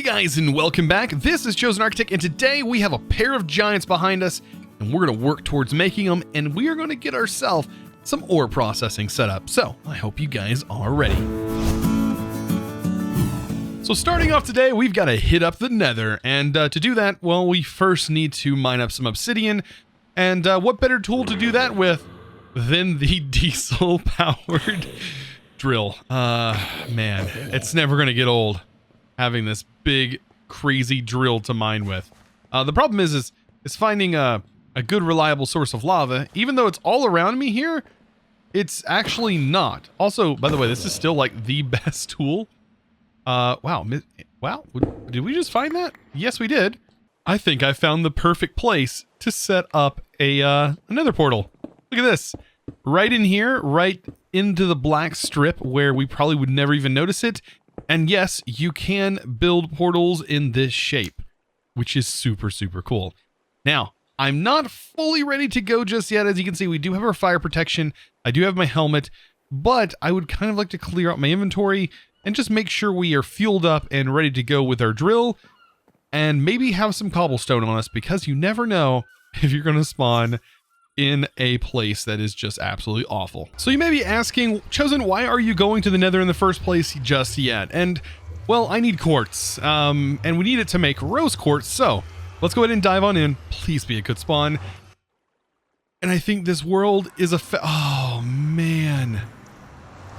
Hey guys, and welcome back. This is ChosenArchitect, and today we have a pair of giants behind us, and we're going to work towards making them, and we are going to get ourselves some ore processing set up. So I hope you guys are ready. So starting off today, we've got to hit up the Nether, and to do that, well, we first need to mine up some obsidian, and what better tool to do that with than the diesel-powered drill. Man, it's never going to get old having this big, crazy drill to mine with. The problem is finding a good, reliable source of lava. Even though it's all around me here, it's actually not. Also, by the way, this is still like the best tool. Wow, did we just find that? Yes, we did. I think I found the perfect place to set up a another portal. Look at this. Right in here, right into the black strip where we probably would never even notice it. And yes, you can build portals in this shape, which is super, super cool. Now, I'm not fully ready to go just yet. As you can see, we do have our fire protection. I do have my helmet, but I would kind of like to clear out my inventory and just make sure we are fueled up and ready to go with our drill, and maybe have some cobblestone on us, because you never know if you're going to spawn in a place that is just absolutely awful. So you may be asking, Chosen, why are you going to the Nether in the first place just yet? And, well, I need quartz, and we need it to make rose quartz, so let's go ahead and dive on in. Please be a good spawn. And I think this world is oh, man.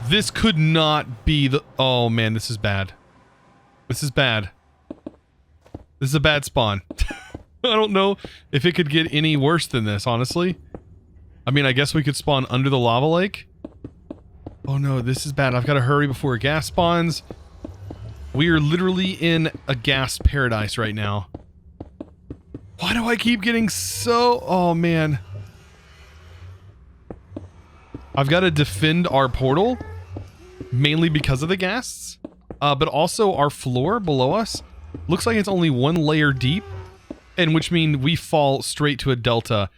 This could not be the... Oh, man, this is bad. This is bad. This is a bad spawn. I don't know if it could get any worse than this, honestly. I mean, I guess we could spawn under the lava lake. Oh no, this is bad. I've got to hurry before a gas spawns. We are literally in a gas paradise right now. Why do I keep getting so... Oh man. I've got to defend our portal, mainly because of the ghasts, but also our floor below us looks like it's only one layer deep. And which means we fall straight to a delta.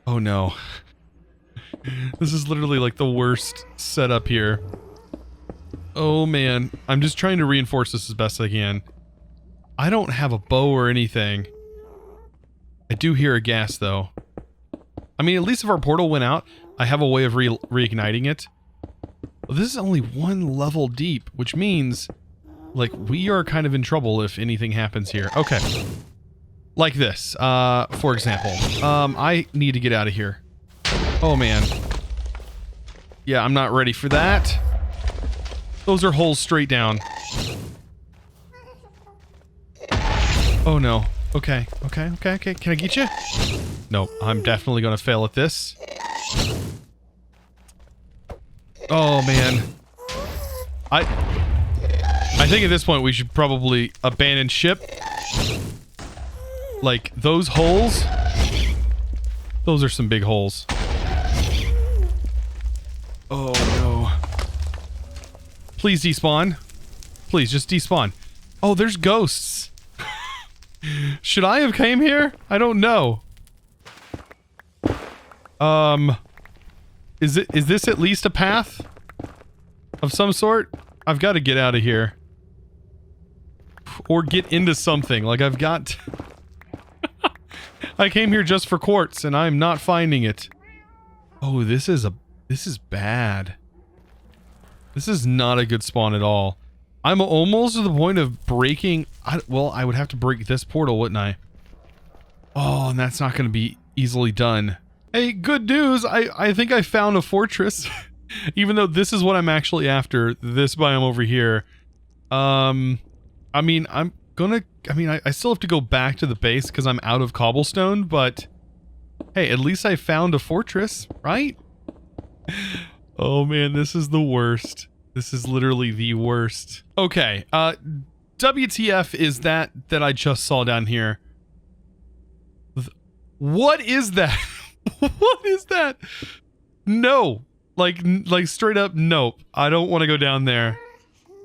Oh no. This is literally like the worst setup here. Oh man. I'm just trying to reinforce this as best I can. I don't have a bow or anything. I do hear a gas though. I mean, at least if our portal went out, I have a way of reigniting it. Well, this is only one level deep, which means like we are kind of in trouble if anything happens here. Okay. Like this, for example. I need to get out of here. Oh, man. Yeah, I'm not ready for that. Those are holes straight down. Oh, no. Okay. Can I get you? Nope, I'm definitely gonna fail at this. Oh, man. I think at this point we should probably abandon ship. Like, those holes, those are some big holes. Oh, no. Please despawn. Please, just despawn. Oh, there's ghosts. Should I have came here? I don't know. Is this at least a path of some sort? I've got to get out of here. Or get into something. Like, I've got... I came here just for quartz, and I'm not finding it. Oh, this is bad. This is not a good spawn at all. I'm almost to the point of breaking... well, I would have to break this portal, wouldn't I? Oh, and that's not going to be easily done. Hey, good news! I think I found a fortress. Even though this is what I'm actually after, this biome over here. I mean, I still have to go back to the base because I'm out of cobblestone, but hey, at least I found a fortress, right? Oh man, this is the worst. This is literally the worst. Okay, WTF is that I just saw down here? What is that? What is that? No, like straight up, nope. I don't want to go down there.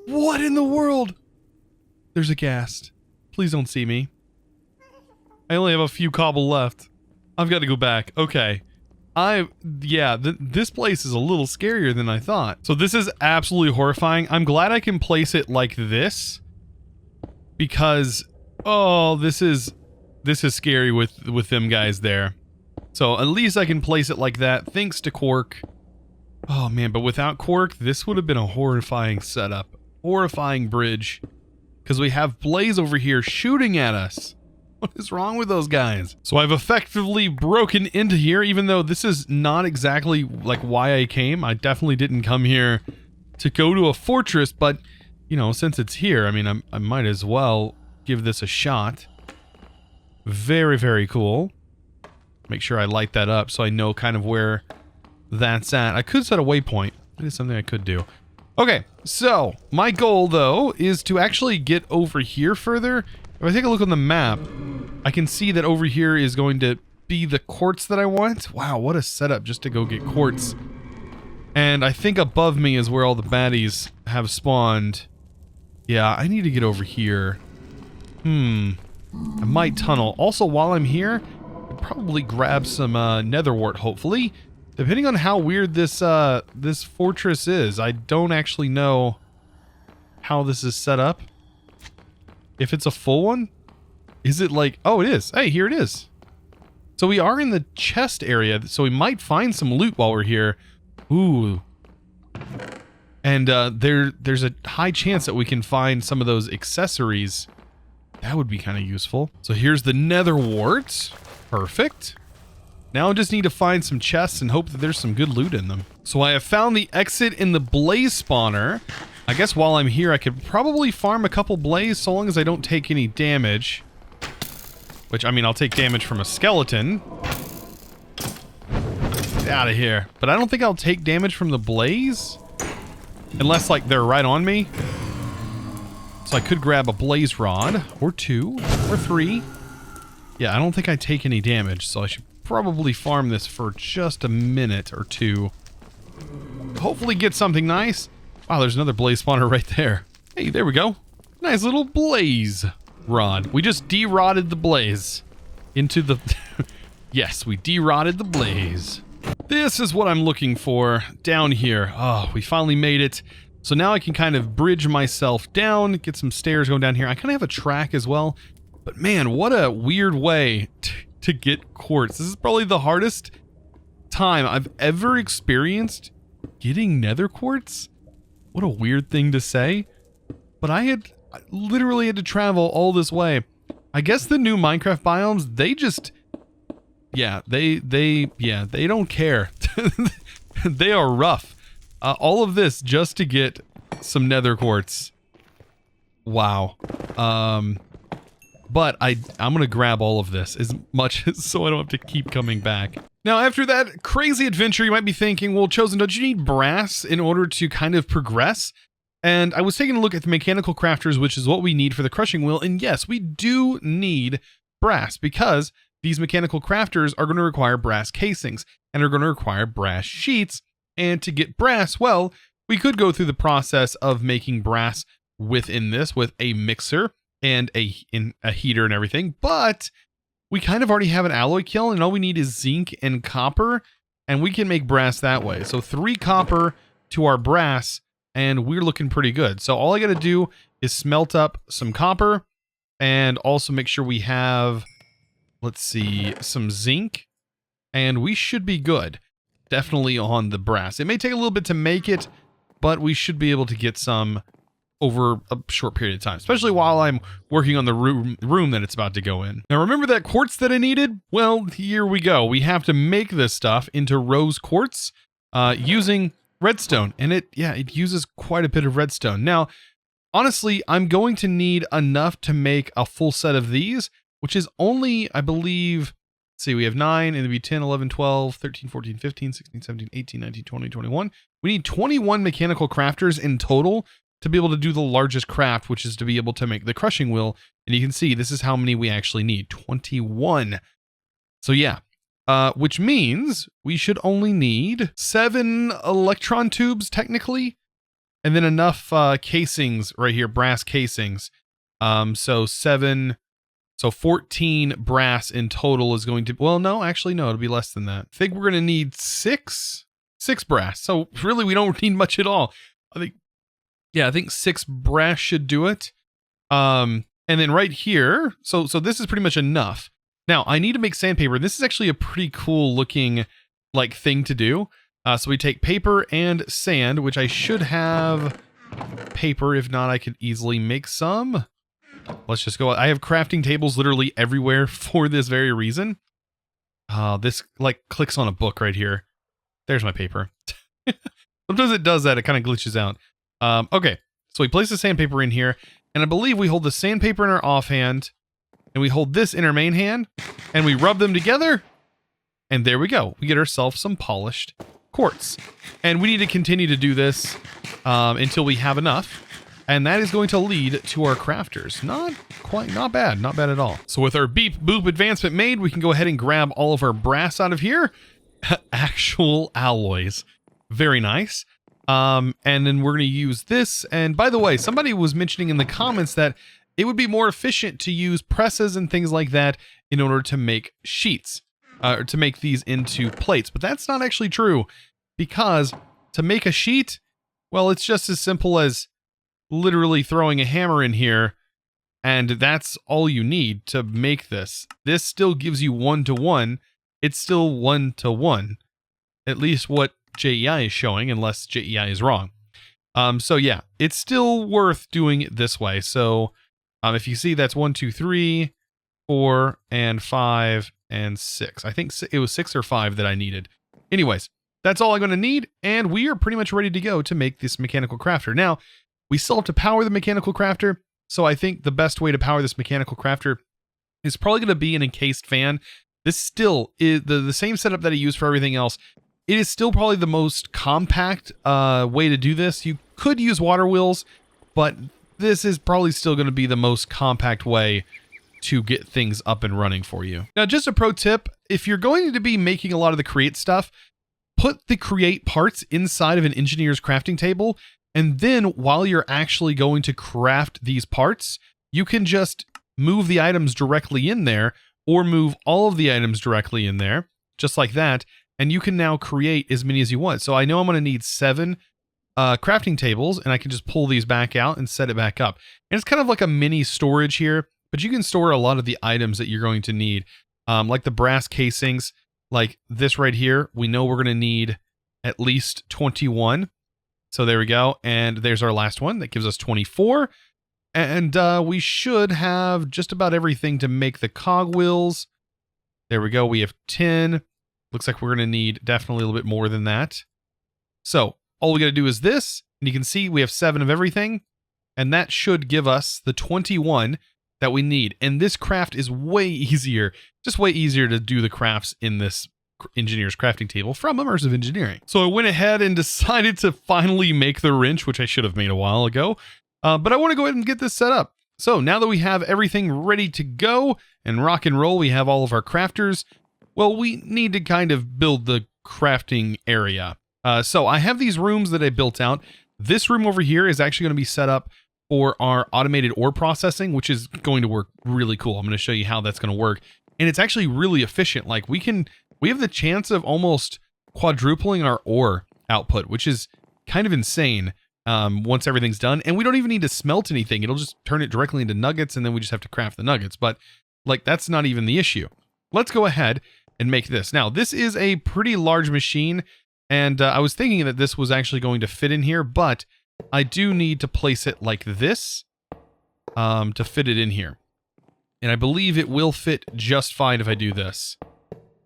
What in the world? There's a ghast. Please don't see me. I only have a few cobble left. I've got to go back. Okay. This place is a little scarier than I thought. So this is absolutely horrifying. I'm glad I can place it like this, because, oh, this is scary with them guys there. So at least I can place it like that, thanks to Quark. Oh man, but without Quark, this would have been a horrifying setup. Horrifying bridge. Because we have Blaze over here shooting at us. What is wrong with those guys? So I've effectively broken into here, even though this is not exactly like why I came. I definitely didn't come here to go to a fortress, but, you know, since it's here, I mean, I might as well give this a shot. Very, very cool. Make sure I light that up so I know kind of where that's at. I could set a waypoint. That is something I could do. Okay, so my goal, though, is to actually get over here further. If I take a look on the map, I can see that over here is going to be the quartz that I want. Wow, what a setup just to go get quartz. And I think above me is where all the baddies have spawned. Yeah, I need to get over here. I might tunnel. Also, while I'm here, I'll probably grab some nether wart, hopefully. Depending on how weird this this fortress is, I don't actually know how this is set up. If it's a full one? Is it like... Oh, it is. Hey, here it is. So we are in the chest area, so we might find some loot while we're here. Ooh. And there's a high chance that we can find some of those accessories. That would be kind of useful. So here's the nether wart. Perfect. Now I just need to find some chests and hope that there's some good loot in them. So I have found the exit in the blaze spawner. I guess while I'm here, I could probably farm a couple blaze so long as I don't take any damage. Which, I mean, I'll take damage from a skeleton. Get out of here. But I don't think I'll take damage from the blaze. Unless, like, they're right on me. So I could grab a blaze rod. Or 2. Or 3. Yeah, I don't think I take any damage, so I should probably farm this for just a minute or 2. Hopefully get something nice. Wow, there's another blaze spawner right there. Hey, there we go. Nice little blaze rod. We just de-rotted the blaze into the... Yes, we de-rotted the blaze. This is what I'm looking for down here. Oh, we finally made it. So now I can kind of bridge myself down, get some stairs going down here. I kind of have a track as well. But man, what a weird way to get quartz. This is probably the hardest time I've ever experienced getting nether quartz. What a weird thing to say. But I literally had to travel all this way. I guess the new Minecraft biomes, they just... Yeah, they don't care. They are rough. All of this just to get some nether quartz. Wow. But I'm gonna grab all of this as much as so I don't have to keep coming back. Now, after that crazy adventure, you might be thinking, well, Chosen, don't you need brass in order to kind of progress? And I was taking a look at the mechanical crafters, which is what we need for the crushing wheel. And yes, we do need brass because these mechanical crafters are going to require brass casings and are going to require brass sheets. And to get brass, well, we could go through the process of making brass within this with a mixer and a heater and everything, but we kind of already have an alloy kiln and all we need is zinc and copper and we can make brass that way. So 3 copper to our brass and we're looking pretty good. So all I got to do is smelt up some copper and also make sure we have, let's see, some zinc and we should be good. Definitely on the brass. It may take a little bit to make it, but we should be able to get some over a short period of time, especially while I'm working on the room that it's about to go in. Now, remember that quartz that I needed? Well, here we go. We have to make this stuff into rose quartz using redstone, and it uses quite a bit of redstone. Now, honestly, I'm going to need enough to make a full set of these, which is only, I believe, let's see, we have 9, and it'd be 10, 11, 12, 13, 14, 15, 16, 17, 18, 19, 20, 21. We need 21 mechanical crafters in total to be able to do the largest craft, which is to be able to make the crushing wheel. And you can see this is how many we actually need, 21. So yeah, which means we should only need 7 electron tubes technically, and then enough casings right here, brass casings. So 14 brass in total is going to, well, no, actually, no, it'll be less than that. I think we're going to need 6 brass. So really, we don't need much at all. I think 6 brass should do it. And And then right here, so this is pretty much enough. Now, I need to make sandpaper. This is actually a pretty cool looking like thing to do. So we take paper and sand, which I should have paper. If not, I could easily make some. Let's just go. I have crafting tables literally everywhere for this very reason. This like clicks on a book right here. There's my paper. Sometimes it does that. It kind of glitches out. Okay, so we place the sandpaper in here, and I believe we hold the sandpaper in our offhand, and we hold this in our main hand, and we rub them together, and there we go. We get ourselves some polished quartz. And we need to continue to do this until we have enough, and that is going to lead to our crafters. Not bad at all. So with our beep boop advancement made, we can go ahead and grab all of our brass out of here. Actual alloys. Very nice. And then we're going to use this. And by the way, somebody was mentioning in the comments that it would be more efficient to use presses and things like that in order to make sheets, or to make these into plates. But that's not actually true, because to make a sheet, well, it's just as simple as literally throwing a hammer in here, and that's all you need to make this. This still gives you 1-to-1. It's still 1-to-1. At least what JEI is showing, unless JEI is wrong. So yeah, it's still worth doing it this way. So if you see, that's 1, 2, 3, 4, and 5, and 6. I think it was 6 or 5 that I needed. Anyways, that's all I'm going to need, and we are pretty much ready to go to make this mechanical crafter. Now, we still have to power the mechanical crafter, so I think the best way to power this mechanical crafter is probably going to be an encased fan. This still is the same setup that I use for everything else. It is still probably the most compact way to do this. You could use water wheels, but this is probably still going to be the most compact way to get things up and running for you. Now, just a pro tip, if you're going to be making a lot of the create stuff, put the create parts inside of an engineer's crafting table, and then while you're actually going to craft these parts, you can just move the items directly in there, or move all of the items directly in there, just like that, and you can now create as many as you want. So I know I'm going to need 7 crafting tables, and I can just pull these back out and set it back up. And it's kind of like a mini storage here, but you can store a lot of the items that you're going to need, like the brass casings, like this right here. We know we're going to need at least 21. So there we go. And there's our last one. That gives us 24. And we should have just about everything to make the cogwheels. There we go. We have 10. Looks like we're going to need definitely a little bit more than that. So all we got to do is this. And you can see we have 7 of everything. And that should give us the 21 that we need. And this craft is way easier. Just way easier to do the crafts in this engineer's crafting table from Immersive Engineering. So I went ahead and decided to finally make the wrench, which I should have made a while ago. But I want to go ahead and get this set up. So now that we have everything ready to go and rock and roll, we have all of our crafters. Well, we need to kind of build the crafting area. So I have these rooms that I built out. This room over here is actually going to be set up for our automated ore processing, which is going to work really cool. I'm going to show you how that's going to work. And it's actually really efficient. Like we have the chance of almost quadrupling our ore output, which is kind of insane once everything's done. And we don't even need to smelt anything. It'll just turn it directly into nuggets, and then we just have to craft the nuggets. But like, that's not even the issue. Let's go ahead and make this. Now, this is a pretty large machine, and I was thinking that this was actually going to fit in here, but I do need to place it like this to fit it in here. And I believe it will fit just fine if I do this.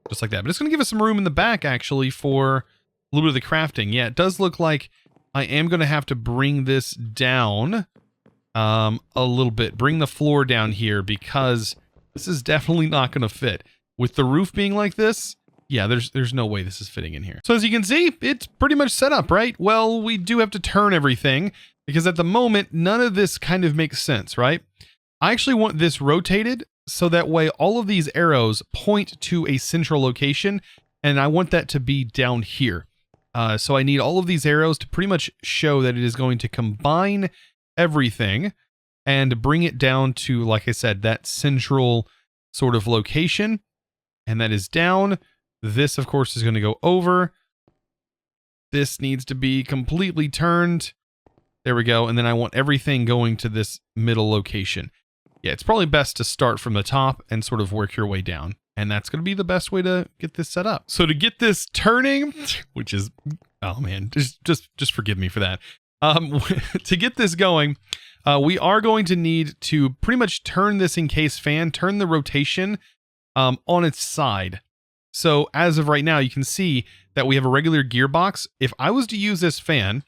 Just like that. But it's going to give us some room in the back, actually, for a little bit of the crafting. Yeah, it does look like I am going to have to bring this down a little bit. Bring the floor down here, because this is definitely not going to fit. With the roof being like this, yeah, there's no way this is fitting in here. So as you can see, it's pretty much set up, right? Well, we do have to turn everything, because at the moment, none of this kind of makes sense, right? I actually want this rotated, so that way all of these arrows point to a central location, and I want that to be down here. So I need all of these arrows to pretty much show that it is going to combine everything and bring it down to, like I said, that central sort of location. And that is down. This, of course, is going to go over. This needs to be completely turned. There we go. And then I want everything going to this middle location. Yeah, it's probably best to start from the top and sort of work your way down. And that's going to be the best way to get this set up. So to get this turning, which is, oh man, just forgive me for that. To get this going, we are going to need to pretty much turn this encased fan, turn the rotation on its side. So as of right now, you can see that we have a regular gearbox. If I was to use this fan,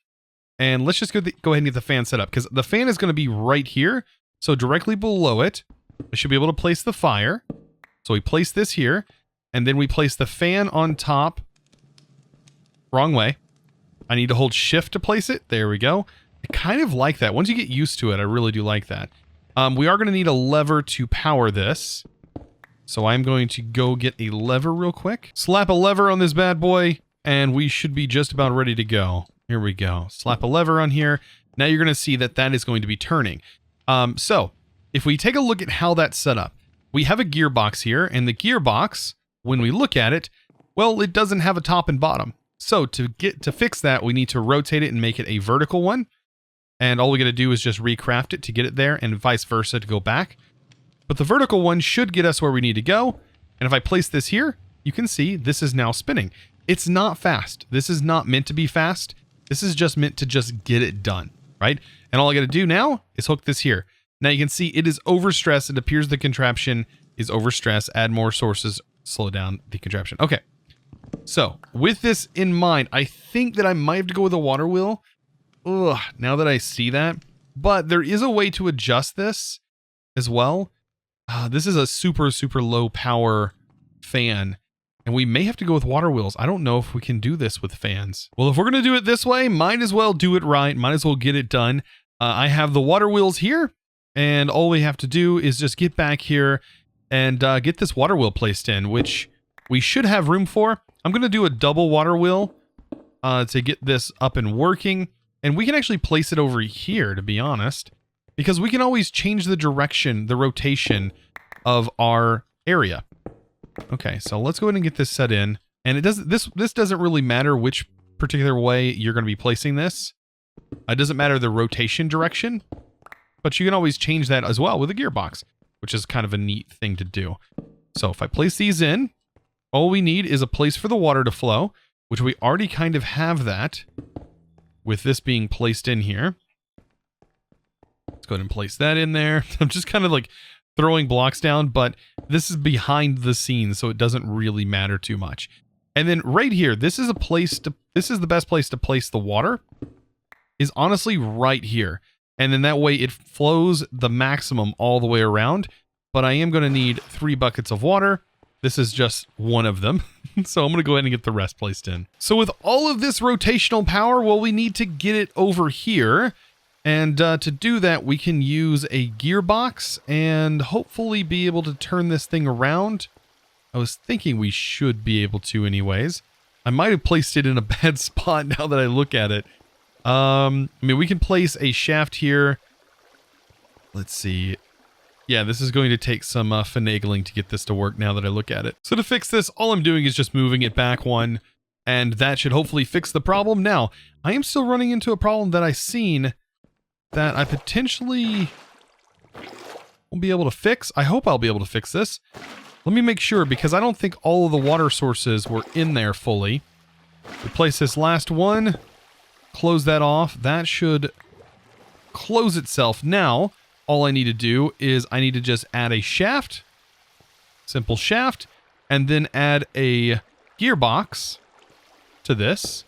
and let's just go ahead and get the fan set up, because the fan is going to be right here. So directly below it, I should be able to place the fire. So we place this here, and then we place the fan on top. Wrong way. I need to hold shift to place it. There we go. I kind of like that. Once you get used to it, I really do like that. We are going to need a lever to power this. So I'm going to go get a lever real quick. Slap a lever on this bad boy, and we should be just about ready to go. Here we go. Slap a lever on here. Now you're going to see that that is going to be turning. So if we take a look at how that's set up, we have a gearbox here, and the gearbox, when we look at it, well, it doesn't have a top and bottom. So to fix that, we need to rotate it and make it a vertical one. And all we got to do is just recraft it to get it there, and vice versa to go back. But the vertical one should get us where we need to go. And if I place this here, you can see this is now spinning. It's not fast. This is not meant to be fast. This is just meant to just get it done, right? And all I got to do now is hook this here. Now you can see it is overstressed. It appears the contraption is overstressed. Add more sources, slow down the contraption. Okay. So with this in mind, I think that I might have to go with a water wheel. Ugh, now that I see that. But there is a way to adjust this as well. This is a super, super low power fan. And we may have to go with water wheels. I don't know if we can do this with fans. Well, if we're going to do it this way, might as well do it right. Might as well get it done. I have the water wheels here. And all we have to do is just get back here and get this water wheel placed in, which we should have room for. I'm going to do a double water wheel to get this up and working. And we can actually place it over here, to be honest, because we can always change the direction, the rotation of our area. Okay, so let's go ahead and get this set in. And it doesn't. This doesn't really matter which particular way you're going to be placing this. It doesn't matter the rotation direction, but you can always change that as well with a gearbox, which is kind of a neat thing to do. So if I place these in, all we need is a place for the water to flow, which we already kind of have that with this being placed in here. Let's go ahead and place that in there. I'm just kind of like throwing blocks down, but this is behind the scenes, so it doesn't really matter too much. And then right here, this is the best place to place the water, is honestly right here. And then that way it flows the maximum all the way around. But I am going to need 3 buckets of water. This is just one of them. So I'm going to go ahead and get the rest placed in. So with all of this rotational power, well, we need to get it over here. And to do that, we can use a gearbox and hopefully be able to turn this thing around. I was thinking we should be able to anyways. I might have placed it in a bad spot now that I look at it. I mean, we can place a shaft here. Let's see. Yeah, this is going to take some finagling to get this to work now that I look at it. So to fix this, all I'm doing is just moving it back one, and that should hopefully fix the problem. Now, I am still running into a problem that I've seen that I potentially won't be able to fix. I hope I'll be able to fix this. Let me make sure, because I don't think all of the water sources were in there fully. Replace this last one. Close that off. That should close itself. Now, all I need to do is I need to just add a shaft. Simple shaft. And then add a gearbox to this.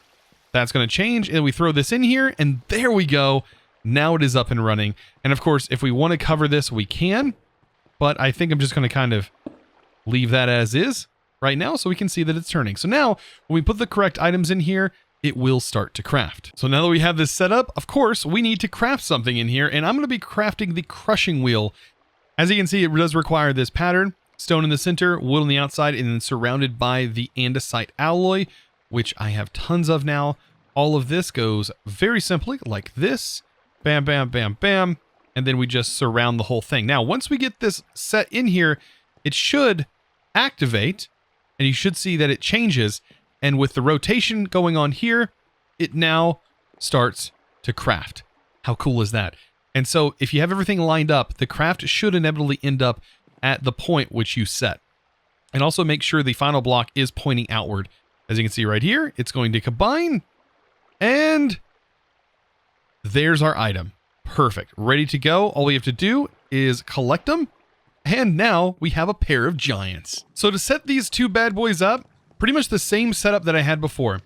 That's going to change. And we throw this in here. And there we go. Now it is up and running. And of course, if we want to cover this, we can. But I think I'm just going to kind of leave that as is right now so we can see that it's turning. So now, when we put the correct items in here, it will start to craft. So now that we have this set up, of course, we need to craft something in here, and I'm going to be crafting the crushing wheel. As you can see, it does require this pattern: stone in the center, wood on the outside, and then surrounded by the andesite alloy, which I have tons of now. All of this goes very simply like this. Bam, bam, bam, bam. And then we just surround the whole thing. Now, once we get this set in here, it should activate, and you should see that it changes. And with the rotation going on here, it now starts to craft. How cool is that? And so if you have everything lined up, the craft should inevitably end up at the point which you set. And also make sure the final block is pointing outward. As you can see right here, it's going to combine. And there's our item. Perfect. Ready to go. All we have to do is collect them. And now we have a pair of giants. So to set these two bad boys up, pretty much the same setup that I had before.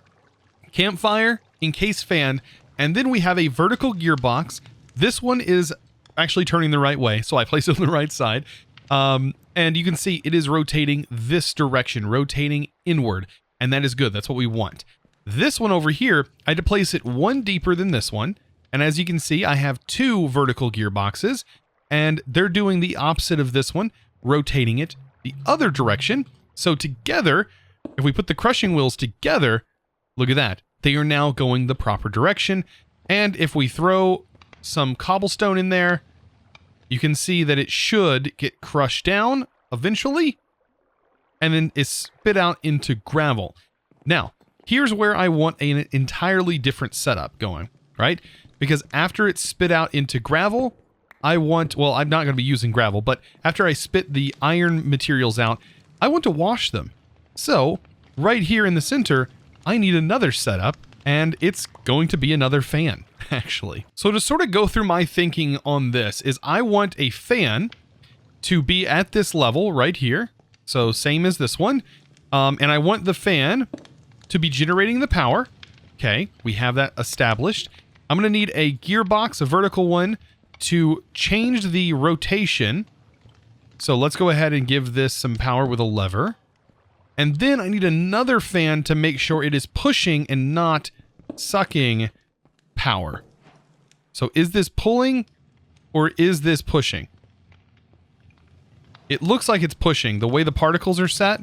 Campfire, encased fan, and then we have a vertical gearbox. This one is actually turning the right way, so I place it on the right side. And you can see it is rotating this direction, rotating inward, and that is good. That's what we want. This one over here, I had to place it one deeper than this one, and as you can see, I have two vertical gearboxes, and they're doing the opposite of this one, rotating it the other direction. So together, if we put the crushing wheels together, look at that. They are now going the proper direction, and if we throw some cobblestone in there, you can see that it should get crushed down eventually, and then it's spit out into gravel. Now, here's where I want an entirely different setup going, right? Because after it's spit out into gravel, I want, well, I'm not going to be using gravel, but after I spit the iron materials out, I want to wash them. So, right here in the center, I need another setup, and it's going to be another fan, actually. So to sort of go through my thinking on this is I want a fan to be at this level right here. So same as this one. And I want the fan to be generating the power. Okay, we have that established. I'm going to need a gearbox, a vertical one, to change the rotation. So let's go ahead and give this some power with a lever. And then I need another fan to make sure it is pushing and not sucking power. So is this pulling or is this pushing? It looks like it's pushing. The way the particles are set,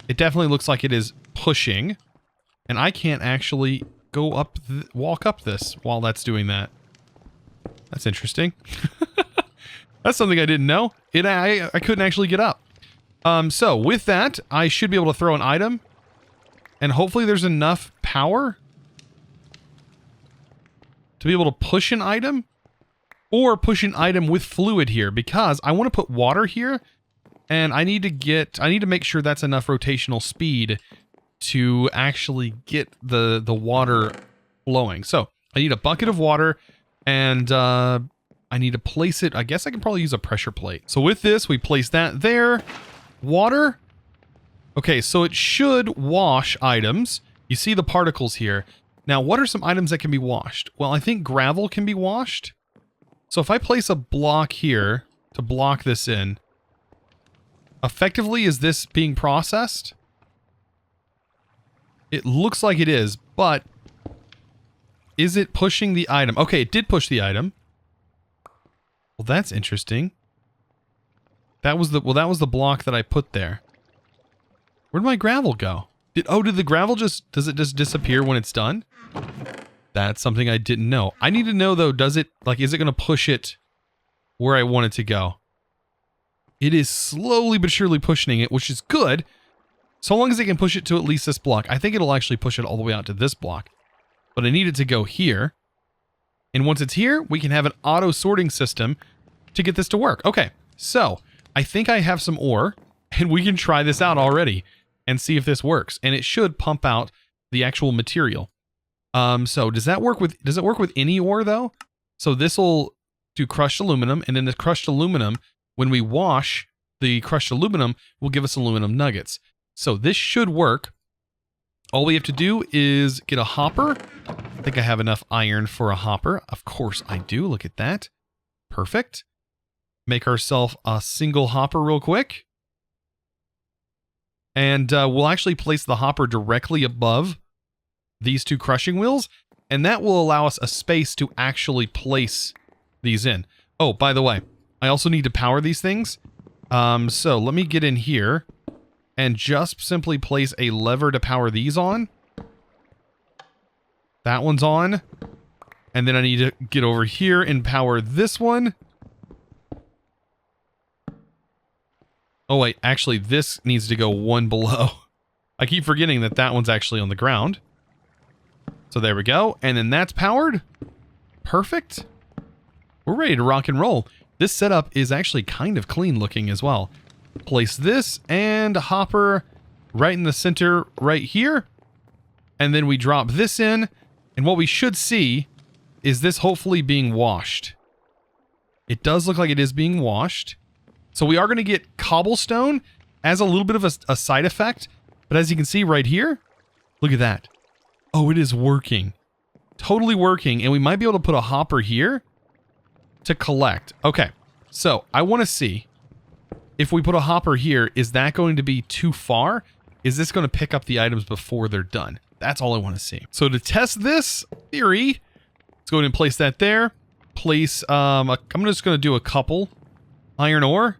it definitely looks like it is pushing. And I can't actually go up, walk up this while that's doing that. That's interesting. That's something I didn't know. I couldn't actually get up. So with that, I should be able to throw an item, and hopefully there's enough power to be able to push an item, or push an item with fluid here, because I want to put water here, and I need to make sure that's enough rotational speed to actually get the water flowing. So I need a bucket of water, and I need to place it. I guess I can probably use a pressure plate. So with this, we place that there. Water. Okay, so it should wash items. You see the particles here. Now, what are some items that can be washed? Well, I think gravel can be washed. So if I place a block here to block this in, effectively, is this being processed? It looks like it is, but is it pushing the item? Okay, it did push the item. Well, that's interesting. That was the block that I put there. Where'd my gravel go? Did the gravel does it just disappear when it's done? That's something I didn't know. I need to know though, is it going to push it where I want it to go? It is slowly but surely pushing it, which is good. So long as it can push it to at least this block. I think it'll actually push it all the way out to this block. But I need it to go here. And once it's here, we can have an auto sorting system to get this to work. Okay, so I think I have some ore, and we can try this out already and see if this works. And it should pump out the actual material. So does it work with any ore though? So this will do crushed aluminum, and then the crushed aluminum, when we wash the crushed aluminum, will give us aluminum nuggets. So this should work. All we have to do is get a hopper. I think I have enough iron for a hopper. Of course I do. Look at that. Perfect. Make ourselves a single hopper real quick. And we'll actually place the hopper directly above these two crushing wheels, and that will allow us a space to actually place these in. Oh, by the way, I also need to power these things. So let me get in here and just simply place a lever to power these on. That one's on. And then I need to get over here and power this one. Oh wait, actually this needs to go one below. I keep forgetting that that one's actually on the ground. So there we go. And then that's powered. Perfect. we're ready to rock and roll. This setup is actually kind of clean looking as well. Place this and a hopper right in the center right here. And then we drop this in. And what we should see is this hopefully being washed. It does look like it is being washed. So we are going to get cobblestone as a little bit of a side effect. But as you can see right here, look at that. Oh, it is working. Totally working. And we might be able to put a hopper here to collect. Okay, so I want to see if we put a hopper here, is that going to be too far? Is this going to pick up the items before they're done? That's all I want to see. So to test this theory, let's go ahead and place that there. Place, I'm just going to do a couple iron ore.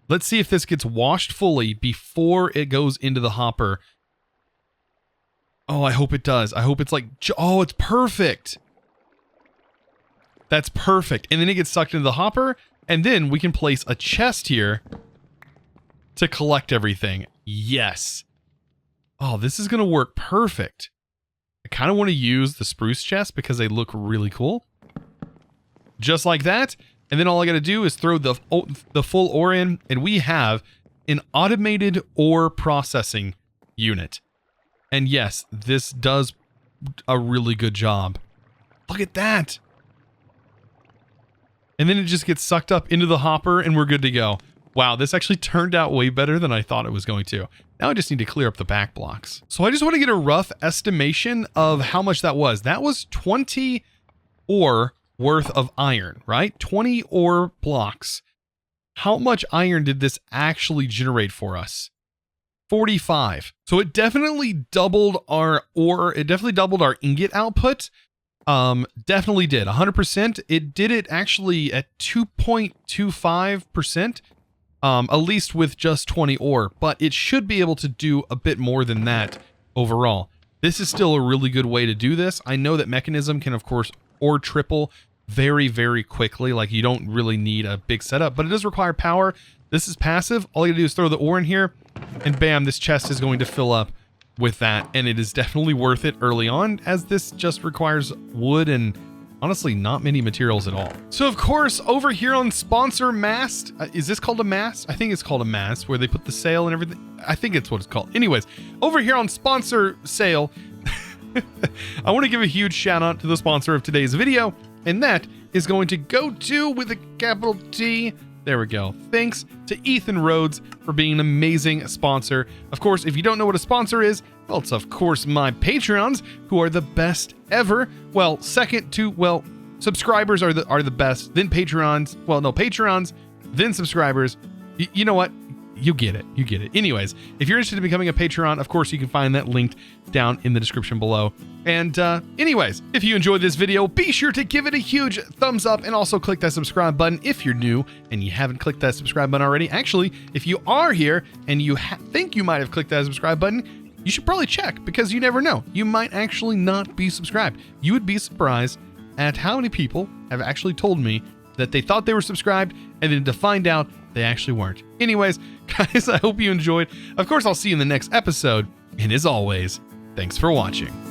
Let's see if this gets washed fully before it goes into the hopper. Oh, I hope it does. I hope it's like, oh, it's perfect. That's perfect. And then it gets sucked into the hopper, and then we can place a chest here to collect everything. Yes. Oh, this is going to work perfect. I kind of want to use the spruce chest because they look really cool. Just like that. And then all I got to do is throw the full ore in, and we have an automated ore processing unit. And yes, this does a really good job. Look at that. And then it just gets sucked up into the hopper and we're good to go. Wow, this actually turned out way better than I thought it was going to. Now I just need to clear up the back blocks. So I just want to get a rough estimation of how much that was. That was 20 ore worth of iron, right? 20 ore blocks. How much iron did this actually generate for us? 45. So it definitely doubled our ore. It definitely doubled our ingot output. Definitely did 100%. It did it actually at 2.25%, at least with just 20 ore, but it should be able to do a bit more than that overall. This is still a really good way to do this. I know that Mechanism can, of course, ore triple very, very quickly. Like, you don't really need a big setup, but it does require power. This is passive. All you gotta do is throw the ore in here, and bam, this chest is going to fill up with that, and it is definitely worth it early on, as this just requires wood and honestly not many materials at all. So of course, over here on Sponsor Mast, is this called a mast? I think it's called a mast, where they put the sail and everything. I think it's what it's called. Anyways, over here on Sponsor Sail, I want to give a huge shout out to the sponsor of today's video, and that is going to go to, with a capital T, there we go. Thanks to Ethan Rhodes for being an amazing sponsor. Of course, if you don't know what a sponsor is, well, it's of course my Patreons, who are the best ever. Well, second to, well, subscribers are the best, then Patreons. Well, no, Patreons, then subscribers. You know what? You get it. You get it. Anyways, if you're interested in becoming a Patreon, of course, you can find that linked down in the description below. And anyways, if you enjoyed this video, be sure to give it a huge thumbs up and also click that subscribe button if you're new and you haven't clicked that subscribe button already. Actually, if you are here and you think you might have clicked that subscribe button, you should probably check, because you never know. You might actually not be subscribed. You would be surprised at how many people have actually told me that they thought they were subscribed, and then to find out they actually weren't. Anyways, guys, I hope you enjoyed. Of course, I'll see you in the next episode. And as always, thanks for watching.